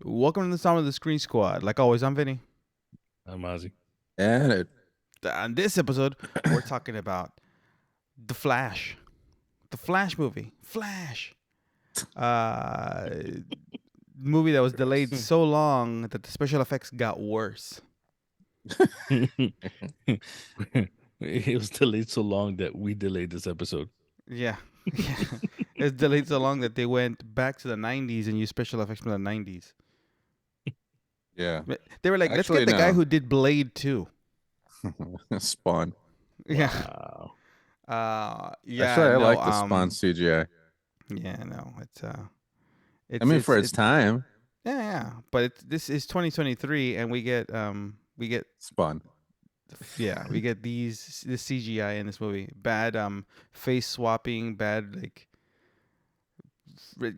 Welcome to the Sound of the Screen Squad. Like always, I'm Vinny. I'm Ozzy. And it, On this episode, we're talking about The Flash. The Flash movie. Flash. Uh, movie that was delayed so long that the special effects got worse. It was delayed so long that we delayed this episode. Yeah. Yeah. It's delayed so long that they went back to the 90s and used special effects from the 90s. yeah. They were like, let's Actually, get the guy no. who did Blade 2. Spawn. Yeah. Wow. Yeah. Actually, I no, like the Spawn CGI. Yeah, no. It's I mean, for its time, yeah. But this is 2023, and we get Spawn. we get this CGI in this movie. Bad face swapping, bad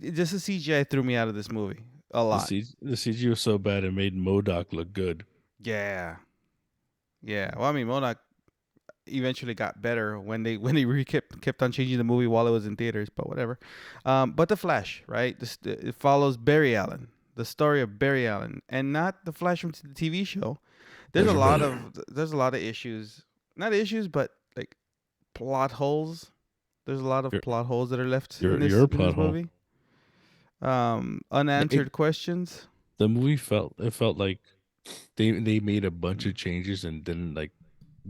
just the CGI threw me out of this movie a The, lot. the CG was so bad it made MODOK look good. Yeah, yeah. Well, I mean, MODOK eventually got better when they kept on changing the movie while it was in theaters, but whatever. But the Flash, right? It follows Barry Allen, the story of Barry Allen, and not the Flash from the TV show. There's a lot of issues, not issues, but like plot holes. There's a lot of plot holes that are left in this movie. Unanswered questions. The movie felt like they made a bunch of changes and didn't like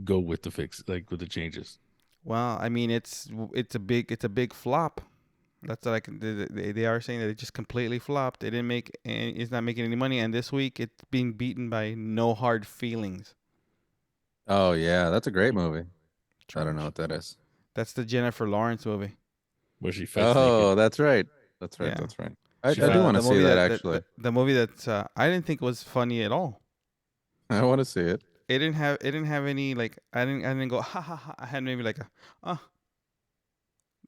go with with the changes. Well, I mean, it's a big flop. That's what I can. They are saying that it just completely flopped. They didn't make. It's not making any money, and this week it's being beaten by No Hard Feelings. Oh yeah, that's a great movie. I don't know what that is. That's the Jennifer Lawrence movie. Where she fights Oh, naked. that's right. That's right. Yeah. That's right. I do want to see that actually. The movie that I didn't think was funny at all. I want to see it. It didn't have any like I didn't go ha ha ha. I had maybe like a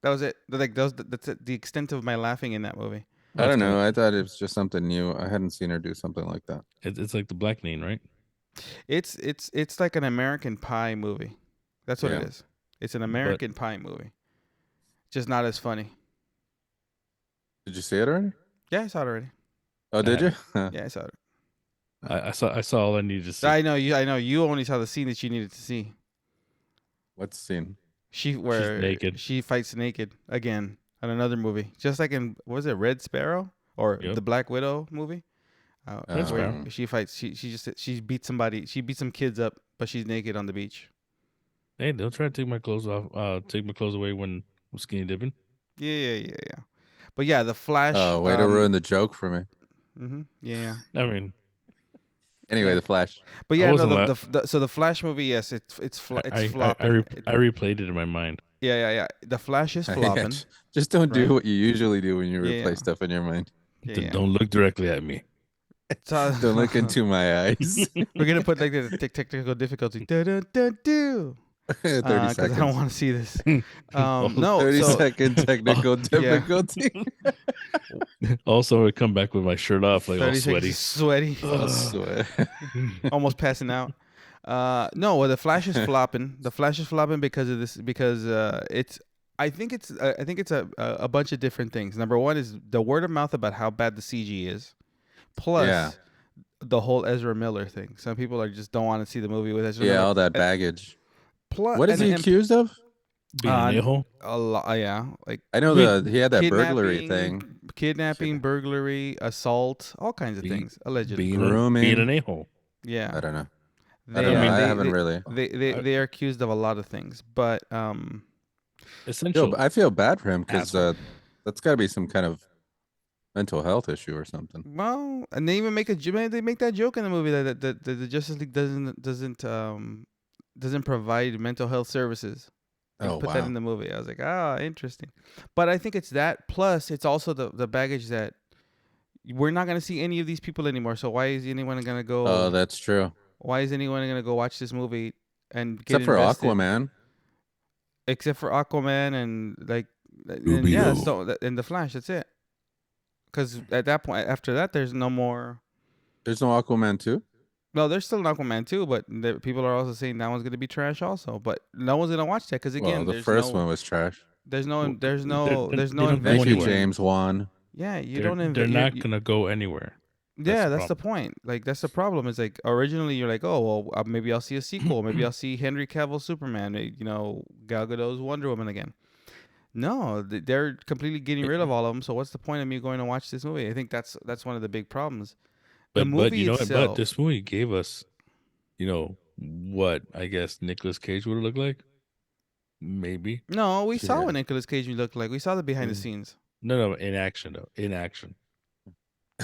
that was it. That's the extent of my laughing in that movie. I don't know. I thought it was just something new. I hadn't seen her do something like that. It's like the Black Name, right? It's like an American Pie movie. That's what it is. It's an American Pie movie. Just not as funny. Did you see it already? Yeah, I saw it already. Oh, did you? Yeah, I saw it. I saw all I needed to see. I know you only saw the scene that you needed to see. What scene? She's naked. She fights naked again on another movie, just like in what was it, Red Sparrow or the Black Widow movie? Where she fights. She beats somebody. She beats some kids up, but she's naked on the beach. Hey, they'll try to take my clothes off. Take my clothes away when I'm skinny dipping. Yeah. But yeah, the Flash. Oh, way to ruin the joke for me. Yeah. I mean. Anyway, the Flash. But yeah, no, so the Flash movie, yes, it's flopping. I replayed it in my mind. Yeah. The Flash is flopping. Just don't do what you usually do when you replay stuff in your mind. Don't look directly at me. Don't look into my eyes. We're gonna put like the technical difficulty. 30 seconds. Because I don't want to see this. No, 30-second technical difficulty. Also, I come back with my shirt off, like all sweaty. Sweaty. Almost passing out. No, well, the Flash is flopping. The Flash is flopping because of this. Because it's. I think it's a bunch of different things. Number one is the word of mouth about how bad the CG is. Plus, the whole Ezra Miller thing. Some people are just don't want to see the movie with Ezra Miller. Yeah, all that baggage. Plus, what is he accused of? Being an a-hole? A lot, yeah. Like I know he had that burglary thing. Kidnapping, burglary, assault, all kinds of things, allegedly. Being an a-hole. Yeah. I don't know. I haven't really. They are accused of a lot of things, but essentially, I feel bad for him because that's got to be some kind of mental health issue or something. Well, and they even make that joke in the movie that the Justice League doesn't provide mental health services. Put that in the movie. I was like, interesting. But I think it's that. Plus, it's also the baggage that we're not going to see any of these people anymore. So why is anyone going to go? Oh, that's true. Why is anyone going to go watch this movie and get invested? Aquaman? Except for Aquaman and and the Flash. That's it. Because at that point, after that, there's no more. There's no Aquaman 2? No, there's still an Aquaman 2, but people are also saying that one's going to be trash also. But no one's going to watch that because, again, the first one was trash. There's no investment. Thank you, James Wan. Yeah, they're not going to go anywhere. Yeah, the that's the problem. point. Like that's the problem. Is like originally you're like, oh well, maybe I'll see a sequel. Maybe I'll see Henry Cavill Superman. Gal Gadot's Wonder Woman again. No, they're completely getting rid of all of them. So what's the point of me going to watch this movie? I think that's one of the big problems. The But you movie know what? But itself. this movie gave us, what I guess Nicolas Cage would look like. Maybe. No, we saw Yeah. what Nicolas Cage looked like. We saw the behind the Mm. scenes. No, in action though. In action.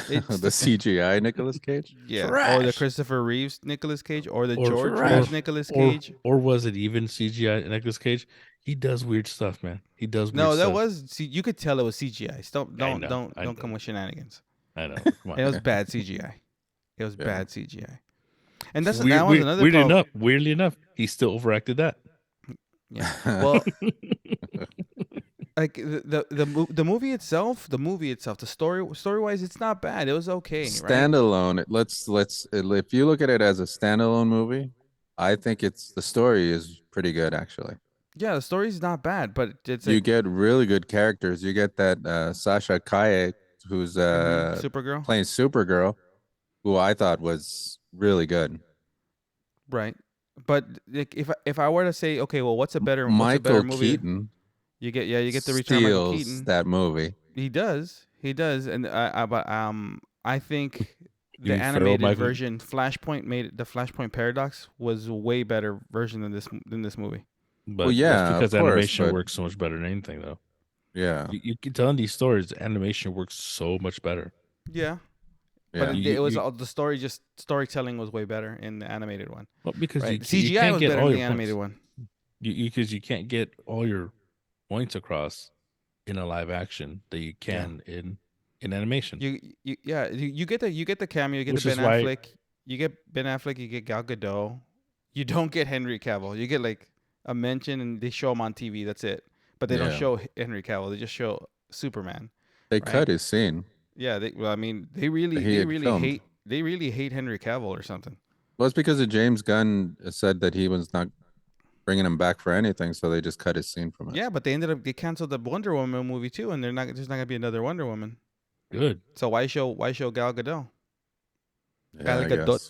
It's The CGI Nicolas Cage. yeah, or the Trash. Christopher Reeves Nicolas Cage, or the Or George or Reeves Nicolas Cage. or was it even CGI Nicolas Cage? He does weird stuff, man. He does weird No, that stuff. was. See, you could tell it was CGI. Don't I don't know. don't I don't know. come with shenanigans. I know. Come It was on. bad CGI. It was Yeah. bad CGI. And that was another Weirdly problem. weirdly enough, he still overacted that. Yeah. Well, like the movie itself, the story wise, it's not bad. It was okay, right? Standalone. Let's if you look at it as a standalone movie, I think the story is pretty good actually. Yeah, the story's not bad, but it's You like get really good characters. You get that Sasha Kaye, who's Supergirl, playing Supergirl, who I thought was really good. right? But like, if I were to say, okay, well, what's a better Michael movie? Keaton You get the return of Michael steals Keaton. that movie. He does, and I think You the mean Feral animated Michael? version, the Flashpoint Paradox was a way better version than this movie. But Well, yeah, that's because of course, animation but- works so much better than anything, though. Yeah, You keep telling these stories, animation works so much better. Yeah, yeah. but You- it was you- all the storytelling was way better in the animated one. Well, because Right? you CGI can't was get better all in the your animated points. one. Because you can't get all your points across in a live action that you can in animation. You get the cameo, you get Which the is Ben why- Affleck, you get Gal Gadot. You don't get Henry Cavill. You get like a mention and they show him on TV. That's it. But they don't Yeah. show Henry Cavill. They just show Superman. They right. cut his scene. Yeah, they He had filmed. hate Henry Cavill or something. Well, it's because of James Gunn said that he was not bringing him back for anything, so they just cut his scene from it. Yeah, but they canceled the Wonder Woman movie too, and there's not gonna be another Wonder Woman. Good. So why show Gal Gadot? Yeah, Gal I Gadot. guess.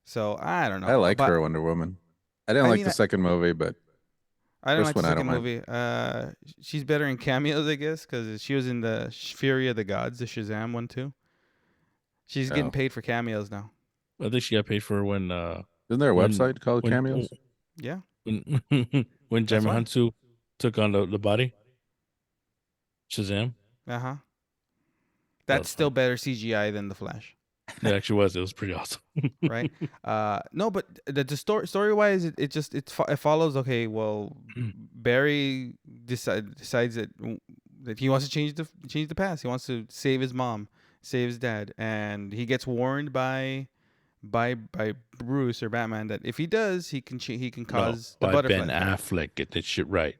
So I don't know. I like but her Wonder Woman. I didn't I like mean, the second movie, but I don't First like the one, I second don't movie. She's better in cameos, I guess, because she was in the Fury of the Gods, the Shazam one too. She's getting Oh. paid for cameos now. I think she got paid for when isn't there a When- website called when Cameos? Yeah. when when That's Jimmy why. Hansu took on the body. Shazam. Uh huh. That's That's still better CGI than the Flash, It actually was. It was pretty awesome. right? No, but the story wise, it follows. Okay, well, Barry decides that he wants to change the past. He wants to save his mom, save his dad, and he gets warned by Bruce or Batman that if he does, he can cause the by butterfly. Ben Affleck. Get that shit right.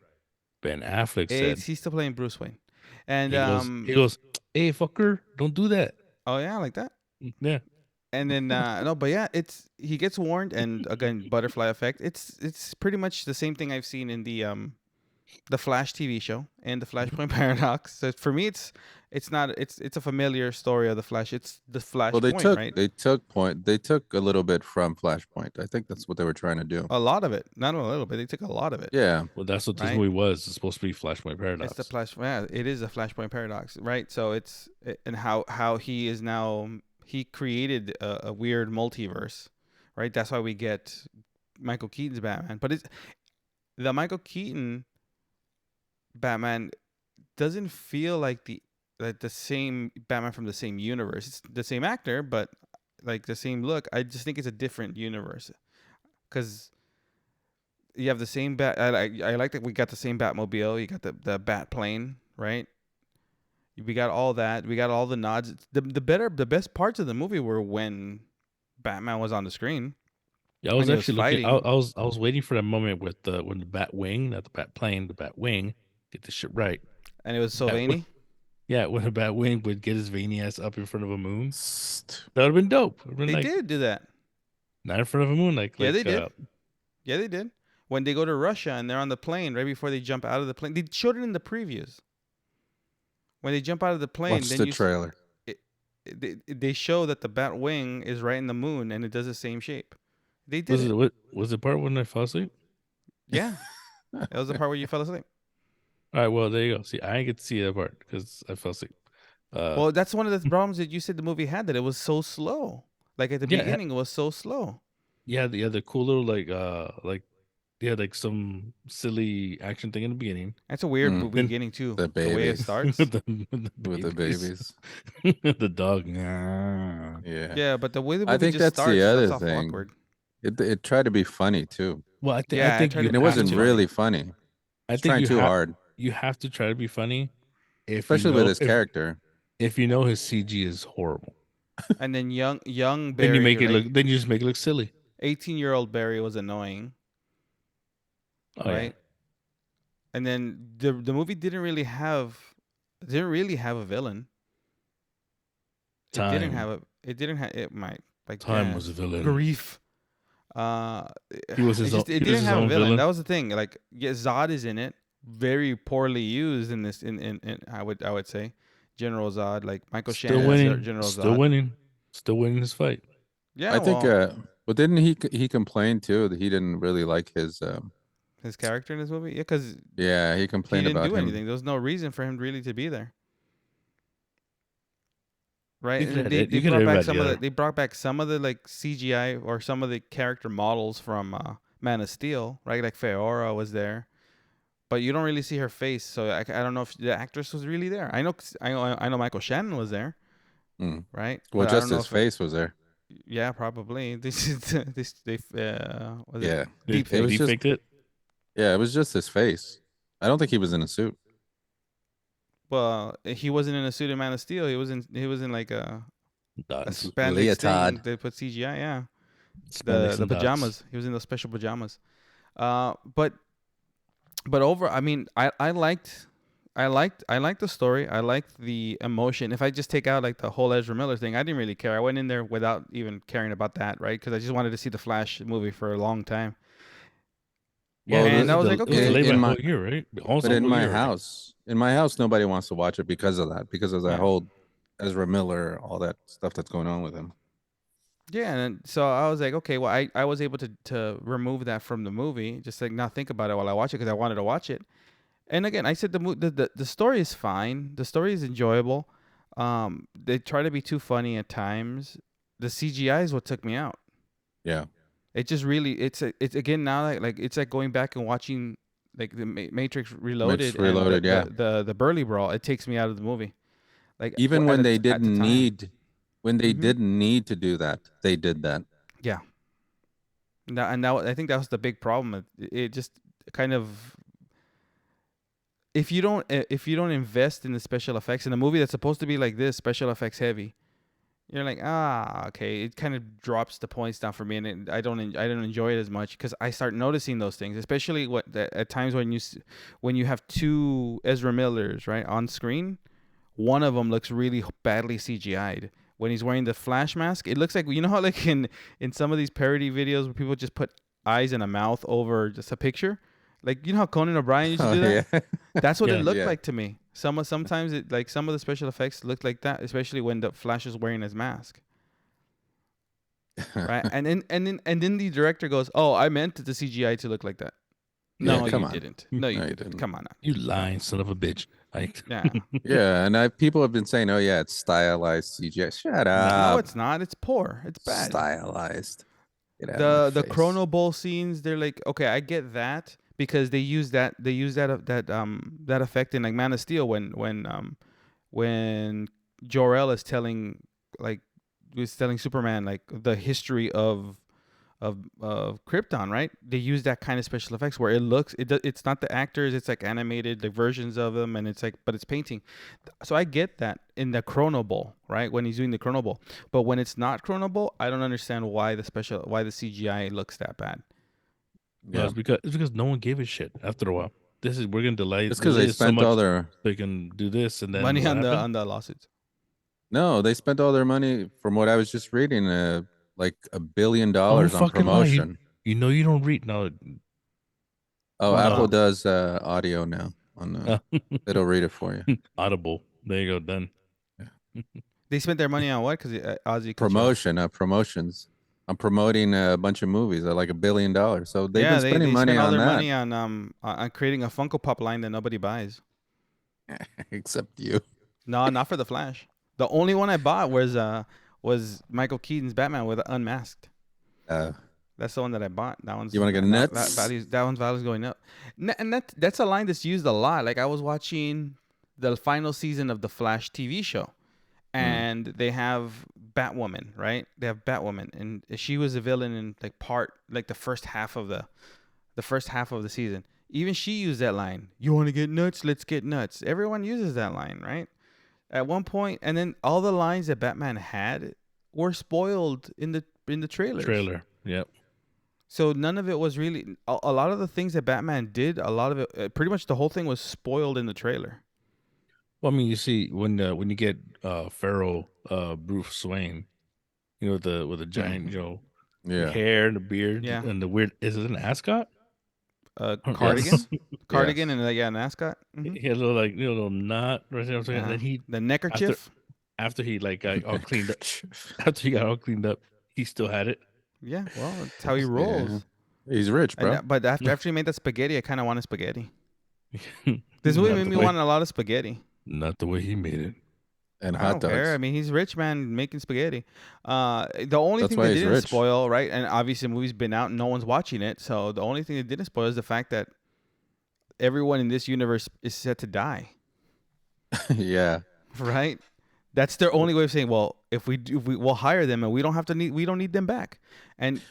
Ben Affleck said He's still playing Bruce Wayne, and he goes, "Hey fucker, don't do that." oh yeah, like that. Yeah. And then no, but yeah, he gets warned, and again, butterfly effect. It's pretty much the same thing I've seen in the Flash TV show and the Flashpoint Paradox. So for me, it's a familiar story of the Flash. It's the Flashpoint, Well, right? they took a little bit from Flashpoint. I think that's what they were trying to do. A lot of it, not a little bit. They took a lot of it. Yeah, Well, that's what this Right? movie was. It's supposed to be Flashpoint Paradox. It's the Flash. Yeah, it is a Flashpoint Paradox, right? So and how he is now. He created a weird multiverse, right? That's why we get Michael Keaton's Batman. But the Michael Keaton Batman doesn't feel like the same Batman from the same universe. It's the same actor, but like the same look. I just think it's a different universe because you have the same bat. I like that we got the same Batmobile. You got the Bat plane, right? We got all that. We got all the nods. The best parts of the movie were when Batman was on the screen. Yeah, I was when he was actually looking. I fighting. was waiting for that moment with when the Bat Wing, not the Bat Plane, the Bat Wing, get this shit right. And it was so That veiny. Yeah, when the Bat Wing would get his veiny ass up in front of a moon, St- that would have been dope. Would've been They like, did do that. not in front of a moon, Yeah, they did. Yeah, they did. When they go to Russia and they're on the plane, right before they jump out of the plane, they showed it in the previews. When they jump out of the plane, Watch then the you trailer. they show that the bat wing is right in the moon and it does the same shape. They did Was it. it what was the part when I fell asleep? Yeah, that was the part where you fell asleep. All right, well there you go. See, I didn't get to see that part because I fell asleep. Well, that's one of the problems that you said the movie had, that it was so slow. Like at the Yeah, beginning, it was so slow. yeah, the cool little like like some silly action thing in the beginning. That's a weird Mm. beginning too. The The way it baby. starts. with the With the babies. the dog. Nah. Yeah. Yeah, but the way the I movie think just that's starts, the that's other awful thing. awkward. It tried to be funny too, Well, I Yeah, I think tried you to and it have wasn't to. really funny. I It's think trying you too hard, you have to try to be funny especially with his character. if you know his CG is horrible. And then young Then Barry, you make it like look. Then you just make it look silly. 18-year-old Barry was annoying, Oh right? And then the movie didn't really have a villain. Time. It didn't have it might like Time yeah, was a villain. grief. He was his own. It He was didn't his have a own villain. villain. That was the thing. Like yeah, Zod is in it, very poorly used in this. In I would say, General Zod, like Michael Still Shannon, winning. General Still Zod. winning. Still winning his fight. Yeah, I think. well, But didn't he complain too that he didn't really like his? his character in this movie, yeah, because Yeah, he he complained didn't about do him. anything. There was no reason for him really to be there. Right, You and could then have- they you could brought have back everybody some of the together. they brought back some of the like CGI or some of the character models from Man of Steel, right? Like Feora was there, but you don't really see her face, so I don't know if the actress was really there. I know Michael Shannon was there, Mm. right? Well, But I just don't know his if face was there. yeah, probably this is this they was it Yeah, deep it was He just. faked it. Yeah, it was just his face. I don't think he was in a suit. well, he wasn't in a suit in Man of Steel. He was in like a Dots. spandex Leotard. thing. They put CGI, yeah. Spandex The and dots. pajamas. He was in those special pajamas. But over. I mean, I liked the story. I liked the emotion. If I just take out like the whole Ezra Miller thing, I didn't really care. I went in there without even caring about that, right? Because I just wanted to see the Flash movie for a long time. Yeah, and it I was like, It was okay. delayed by In a my- whole year, right? Almost But a in whole my year, right? house, nobody wants to watch it because of that, because of that Yeah. whole Ezra Miller, all that stuff that's going on with him. Yeah, and so I was like, okay, well, I was able to remove that from the movie, just like not think about it while I watch it because I wanted to watch it. And again, I said the story is fine. The story is enjoyable. They try to be too funny at times. The CGI is what took me out. Yeah. It just really it's again now like it's like going back and watching like the Matrix Reloaded, Reloaded, and the Burly Brawl. It takes me out of the movie. Like Even when they didn't need, when they Mhm. didn't need to do that, they did that. Yeah. Now I think that was the big problem. It just kind of if you don't invest in the special effects in a movie that's supposed to be like this special effects heavy, you're like okay. It kind of drops the points down for me, and I don't enjoy it as much because I start noticing those things, especially at times when you have two Ezra Millers right on screen. One of them looks really badly CGI'd. When he's wearing the Flash mask, it looks like how like in some of these parody videos where people just put eyes and a mouth over just a picture. Like how Conan O'Brien used to do that. yeah. That's what Yeah. it looked Yeah. like to me. Sometimes it like some of the special effects looked like that, especially when the Flash is wearing his mask, right? and then the director goes, "Oh, I meant the CGI to look like that." Yeah, No, come you on. didn't. No, you No, you didn't. didn't. Come on now. You lying son of a bitch. Like, Yeah. Yeah, and people have been saying, "Oh yeah, it's stylized CGI." Shut up. No, it's not. It's poor. It's bad. Stylized. Get out of The my face. Chrono Bowl scenes, they're like, okay, I get that because they use that that effect in like Man of Steel when Jor-El is telling Superman like the history of Krypton, right? They use that kind of special effects where it's not the actors, it's like animated the versions of them, and it's like but it's painting. So I get that in the Chrono Bowl, right? When he's doing the Chrono Bowl, but when it's not Chrono Bowl, I don't understand why the CGI looks that bad. no, Yeah. it's because no one gave a shit after a while. We're gonna delay. It's because they delay it so spent much all their they can do this and then Money what on happened? the lawsuits. no, they spent all their money from what I was just reading, like $1 billion Don't on fucking lie. promotion. You know you don't read no. Oh, Oh, Apple no. does audio now on the. It'll read it for you. Audible. There you go. Done. They spent their money on what? Because Ozzy could show. Promotions. I'm promoting a bunch of movies at like $1 billion. So they've Yeah, been spending they money spend all on their that. money on creating a Funko Pop line that nobody buys. Except you. No, not for the Flash. The only one I bought was Michael Keaton's Batman with unmasked. Uh, That's the one that I bought. That one's You wanna get that nuts? that one's value's going up. And that's a line that's used a lot. Like I was watching the final season of the Flash TV show, and they have Batwoman, right? They have Batwoman, and she was a villain in like the first half of the season. Even she used that line. You want to get nuts? Let's get nuts. Everyone uses that line, right? At one point, and then all the lines that Batman had were spoiled in the trailers. Trailer. Yep. So none of it was really a lot of the things that Batman did. A lot of it, pretty much the whole thing was spoiled in the trailer. Well, I mean, you see when you get Pharaoh Bruce Wayne, with the giant yeah. hair and the beard, Yeah. and the weird, is it an ascot? Cardigan, Yes. cardigan, and an ascot. He had a little little knot right there. And then he The neckerchief. after he got all cleaned up, after he got all cleaned up, he still had it. Yeah, well, that's how he rolls. He's rich, bro. But after he made that spaghetti, I kind of wanted spaghetti. This movie Not made the me way- want a lot of spaghetti. Not the way he made it. And I hot don't dogs. care. I mean, he's rich man making spaghetti. The only That's thing why they he's didn't rich. spoil, right? And obviously, the movie's been out and no one's watching it. So the only thing they didn't spoil is the fact that everyone in this universe is set to die, yeah. right? That's their only way of saying, well, if we'll hire them and we don't need them back. And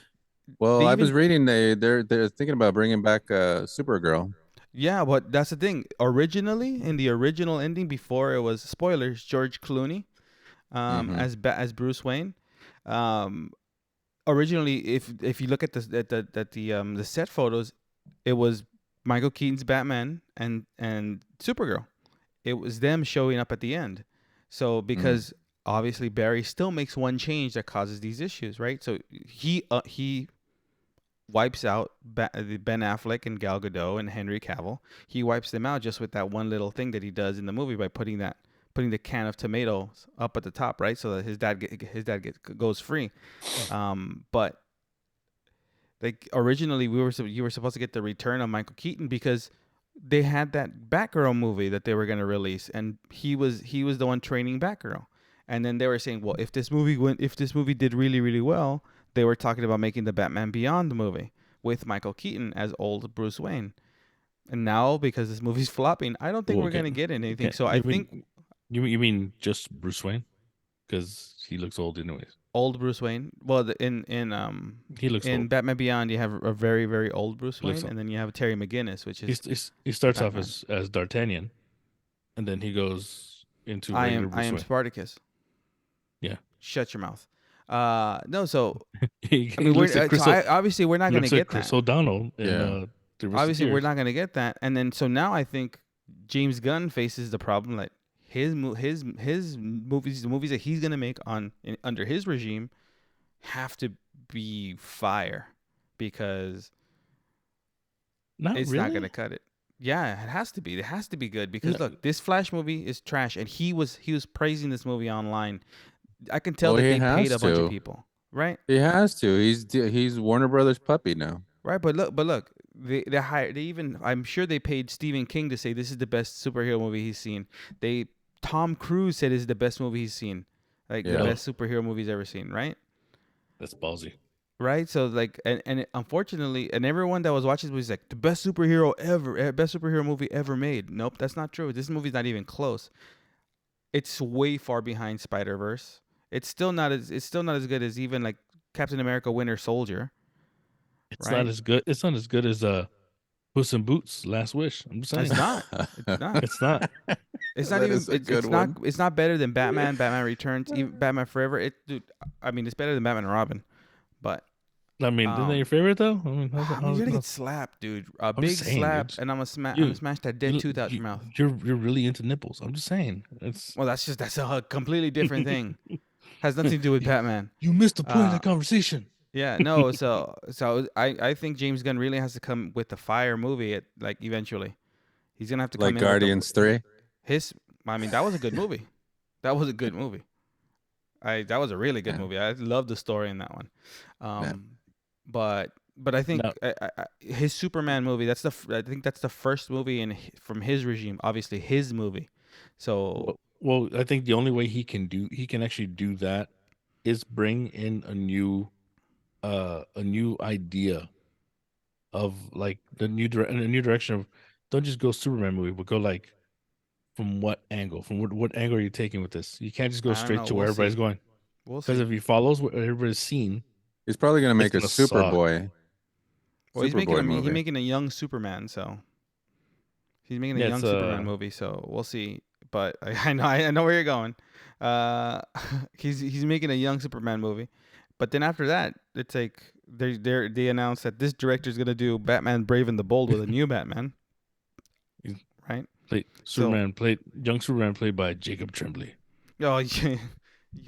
Well, They I was even- reading they're thinking about bringing back Supergirl. yeah, but that's the thing. Originally, in the original ending, before it was spoilers, George Clooney, as Bruce Wayne. Originally, if you look at the set photos, it was Michael Keaton's Batman and Supergirl. It was them showing up at the end. So because obviously Barry still makes one change that causes these issues, right? So he wipes out Ben Affleck and Gal Gadot and Henry Cavill. He wipes them out just with that one little thing that he does in the movie by putting the can of tomatoes up at the top, right? So that his dad goes free. But like originally you were supposed to get the return of Michael Keaton because they had that Batgirl movie that they were going to release, and he was the one training Batgirl. And then they were saying, well, if this movie did really, really well, they were talking about making the Batman Beyond movie with Michael Keaton as old Bruce Wayne. And now, because this movie's flopping, I don't think Well, we're okay. going to get anything. Okay, So I think you mean just Bruce Wayne, because he looks old anyways. old Bruce Wayne. Well, in He looks in old. Batman Beyond, you have a very, very old Bruce Looks Wayne, old. and then you have Terry McGinnis, which is He starts off Batman. as D'Artagnan, and then he goes into I regular am Bruce Wayne. Spartacus. Yeah. Shut your mouth. No, so He I mean, looks like Chris obviously we're not going to looks like get Chris that. O'Donnell in Yeah. the Obviously, we're Musketeers. not going to get that. And then so now I think James Gunn faces the problem that his movies, the movies that he's going to make under his regime, have to be fire because Not it's really. not going to cut it. Yeah, it has to be. It has to be good because No. look, this Flash movie is trash, and he was praising this movie online. I can tell Well, that he they paid a has bunch to. of people, right? He has to. He's Warner Brothers puppy now. Right, but look, they hired. They even, I'm sure they paid Stephen King to say this is the best superhero movie he's seen. Tom Cruise said this is the best movie he's seen, like the Yeah. best superhero movie he's ever seen, right? That's ballsy. Right. So like, unfortunately, and everyone that was watching this was like the best superhero ever, best superhero movie ever made. Nope, that's not true. This movie's not even close. It's way far behind Spider-Verse. It's still not as good as even like Captain America: Winter Soldier. It's Right. not as good. It's not as good as Puss in Boots: Last Wish. I'm just saying. It's not. It's not. It's not. It's not That even. is a It's good not. one. It's not better than Batman. Batman Returns. Even Batman Forever. Dude. I mean, it's better than Batman and Robin. But I mean, isn't that Um, your favorite though? I mean, you're gonna get slapped, dude. A I'm big just saying, slap, dude. and I'm gonna You- smash that dead you- tooth out you- your mouth. You're really into nipples. I'm just saying. It's Well, that's a completely different thing. Has nothing to do with Batman. you missed the point of Uh, the conversation. Yeah, no. So I think James Gunn really has to come with the fire movie. Eventually, he's gonna have to come Like in with Guardians 3. I mean, that was a good movie. That was a good movie. That was a really good Yeah. movie. I love the story in that one. But I think Now- his Superman movie. I think that's the first movie from his regime. Obviously, his movie. So Well, I think the only way he can actually do that is bring in a new idea of like a new direction of, don't just go Superman movie, but go like from what angle? From what angle are you taking with this? You can't just go I don't straight know. to where We'll everybody's see. going. We'll Because see. if he follows what everybody's seen, He's probably gonna make a gonna suck. Superboy. Well, he's Superboy making a young Superman. So he's making a Yeah, young it's, Superman movie. So we'll see. But I know where you're going. He's making a young Superman movie. But then after that, it's like they announced that this director's gonna do Batman Brave and the Bold with a new Batman. Right? young Superman played by Jacob Tremblay. Oh, you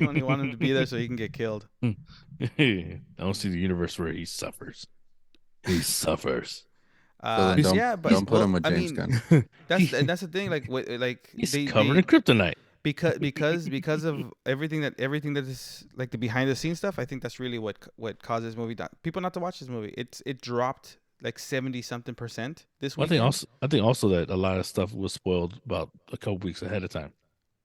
only want him to be there so he can get killed. I don't see the universe where he suffers. He suffers. So then Yeah, but don't put him with I James mean, Gunn. that's the thing. Like He's they covered in kryptonite. because of everything that is like the behind the scenes stuff. I think that's really what caused this movie people not to watch this movie. It dropped like 70-something% this week. I think also that a lot of stuff was spoiled about a couple weeks ahead of time.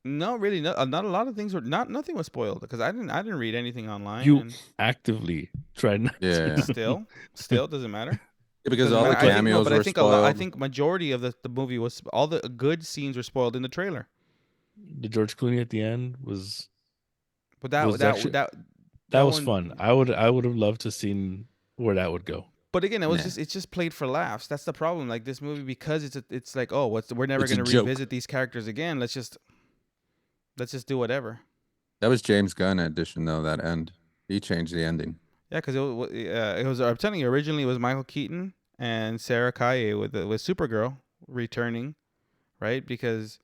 No, really, not a lot of things were nothing was spoiled because I didn't read anything online. You and actively tried not Yeah. still doesn't matter. Because Doesn't all the matter. I think- cameos but I were think spoiled. I think majority of the movie was all the good scenes were spoiled in the trailer. The George Clooney at the end was But that Was that actually- that that was one- fun. I would have loved to seen where that would go. But again, Nah. it's just played for laughs. That's the problem. Like this movie, because it's like, oh, we're never It's a gonna joke. revisit these characters again. Let's just do whatever. That was James Gunn edition though. That end, he changed the ending. Yeah, because it was. I'm telling you, originally it was Michael Keaton and Sarah Kaye with Supergirl returning, right? Because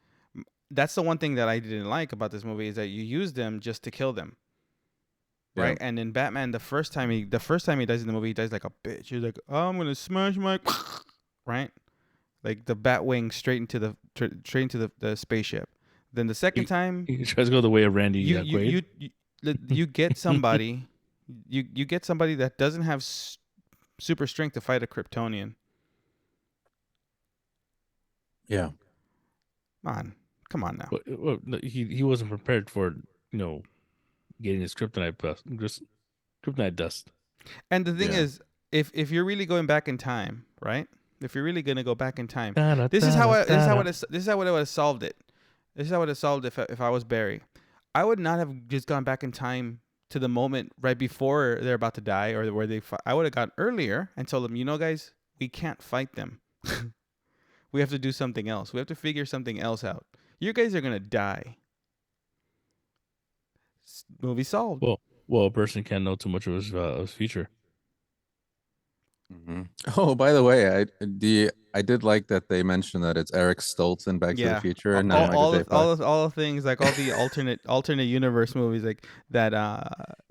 that's the one thing that I didn't like about this movie is that you use them just to kill them. Yeah. Right, and in Batman, the first time he dies in the movie, he dies like a bitch. He's like, "Oh, I'm gonna smash my," right, like the Batwing straight into the spaceship. Then the second time, He tries to go the way of Randy Quaid. you get somebody, you get somebody that doesn't have super strength to fight a Kryptonian. Yeah. Come on now. Well, no, he wasn't prepared for getting his kryptonite dust. And the thing Yeah. is, if you're really going back in time, right? If you're really gonna go back in time, this is how I would have solved it. This is how I would have solved it if I was Barry. I would not have just gone back in time to the moment right before they're about to die or where they fight. I would have gone earlier and told them, guys, we can't fight them. We have to do something else. We have to figure something else out. You guys are gonna die. Movie solved. Well, a person can't know too much of his future. hmm Oh, by the way, I did like that they mentioned that it's Eric Stoltz in Back to Yeah. the Future and not Michael J. Fox. all the things like all the alternate universe movies like that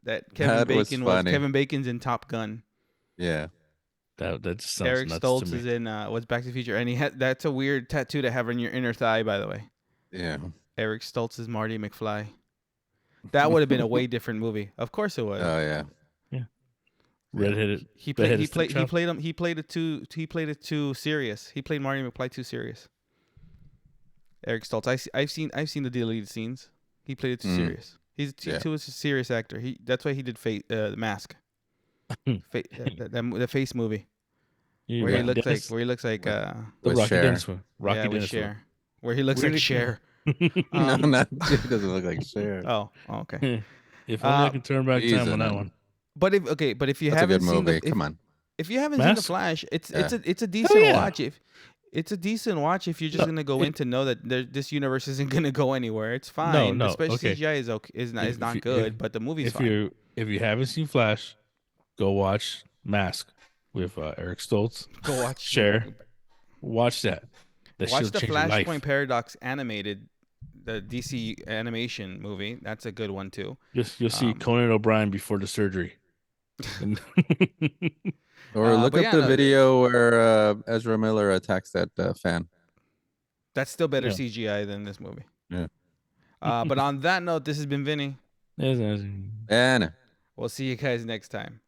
That was funny. Kevin Bacon's in Top Gun. Yeah. That just sounds Eric nuts Stoltz to me. is in what's Back to the Future, and that's a weird tattoo to have on your inner thigh, by the way. Yeah. Eric Stoltz is Marty McFly. That would have been a way different movie. Of course it would. Oh yeah. Redheaded. He played redheaded stepchild. he played it too serious. He played Marty McFly too serious. Eric Stoltz. I've seen the deleted scenes. He played it too serious. He's too a serious actor. That's why he did The Mask. The Face movie where he looks like the With Rocky Cher. Dennis one. Rocky with Dennis Cher. Where he looks Where like did- Cher. No, not he doesn't look like Cher. Oh, okay. one. If only I can turn back he's time on in that it. one. But if you That's a haven't good seen movie. the, Come on. if you haven't seen The Mask? Flash, it's Yeah. a decent yeah. watch. It's a decent watch if you're just gonna go in to know that this universe isn't gonna go anywhere. It's fine. no, The special okay. CGI is If not you- good, but the movie's If fine. you haven't seen Flash, go watch Mask with Eric Stoltz. Go watch Cher. Watch that. That Watch shit'll the change your life. Flashpoint Paradox animated, the DC animation movie. That's a good one too. You'll see Conan O'Brien before the surgery. And- Or look but up yeah, the no, video where Ezra Miller attacks that fan. That's still better Yeah. CGI than this movie. Yeah. But on that note, this has been Vinny. And We'll see you guys next time.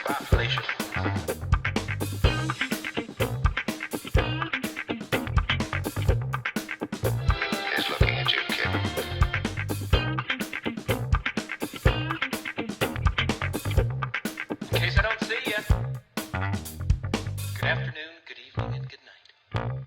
Bye, Felicia. He's looking at you, kid. In case I don't see you. Good afternoon, good evening, and good night.